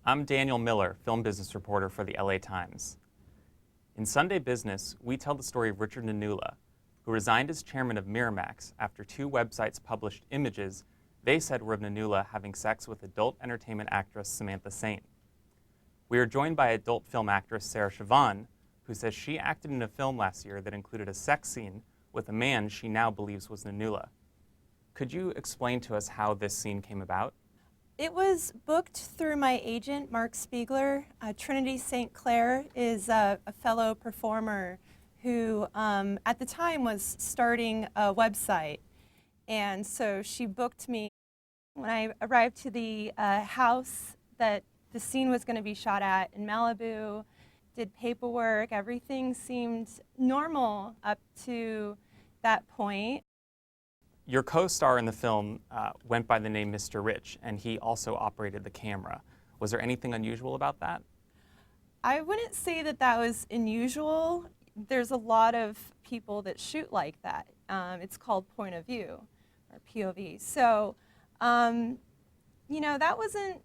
I'm Daniel Miller, film business reporter for the LA Times. In Sunday Business, we tell the story of Richard Nanula, who resigned as chairman of Miramax after two websites published images they said were of Nanula having sex with adult entertainment actress Samantha Saint. We are joined by adult film actress Sarah Shevon, who says she acted in a film last year that included a sex scene with a man she now believes was Nanula. Could you explain to us how this scene came about? It was booked through my agent, Mark Spiegler. Trinity St. Clair is a fellow performer who at the time was starting a website. And so she booked me. When I arrived to the house that the scene was going to be shot at in Malibu, did paperwork, everything seemed normal up to that point. Your co-star in the film went by the name Mr. Rich, and he also operated the camera. Was there anything unusual about that? I wouldn't say that that was unusual. There's a lot of people that shoot like that. It's called point of view, or POV. So, you know, that wasn't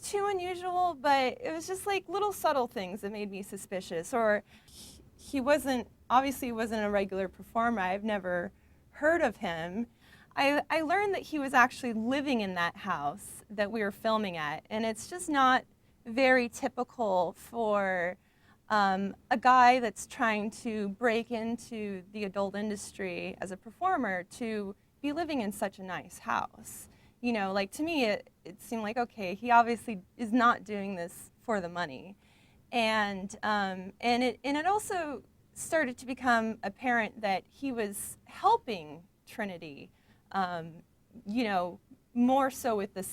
too unusual, but it was just like little subtle things that made me suspicious. Or he wasn't, obviously wasn't a regular performer. I've never heard of him. I learned that he was actually living in that house that we were filming at, and it's just not very typical for a guy that's trying to break into the adult industry as a performer to be living in such a nice house. You know, like to me it seemed like, okay, he obviously is not doing this for the money. And it also started to become apparent that he was helping Trinity, you know, more so with the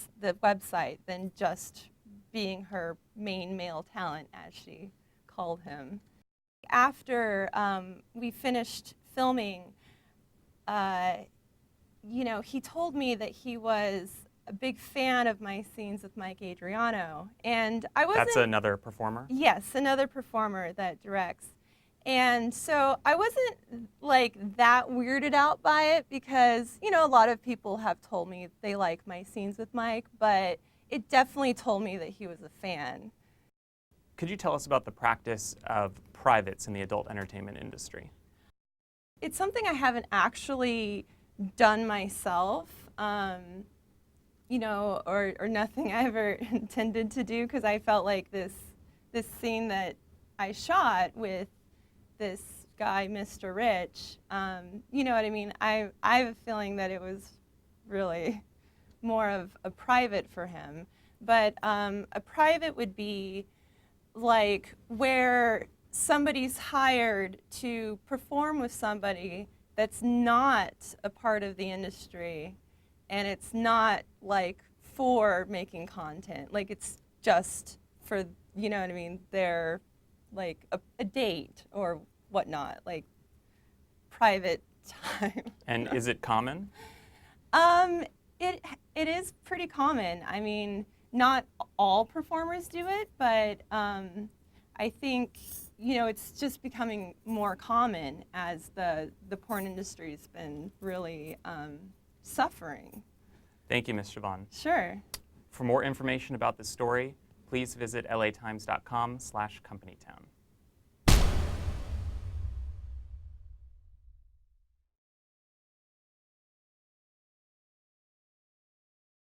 website than just being her main male talent, as she called him. After we finished filming, you know, he told me that he was a big fan of my scenes with Mike Adriano, and I wasn't. That's another performer? Yes, another performer that directs. And so I wasn't like that weirded out by it because, you know, a lot of people have told me they like my scenes with Mike, but it definitely told me that he was a fan. Could you tell us about the practice of privates in the adult entertainment industry? It's something I haven't actually done myself, you know, or nothing I ever intended to do, because I felt like this scene that I shot with this guy, Mr. Rich, you know what I mean? I have a feeling that it was really more of a private for him. But a private would be like where somebody's hired to perform with somebody that's not a part of the industry, and it's not like for making content. Like it's just for, you know what I mean? They're like a date or whatnot, like private time. And is it common? It is pretty common. I mean, not all performers do it, but I think, you know, it's just becoming more common as the porn industry's been really suffering. Thank you, Ms. Shevon. Sure. For more information about this story, please visit latimes.com/companytown.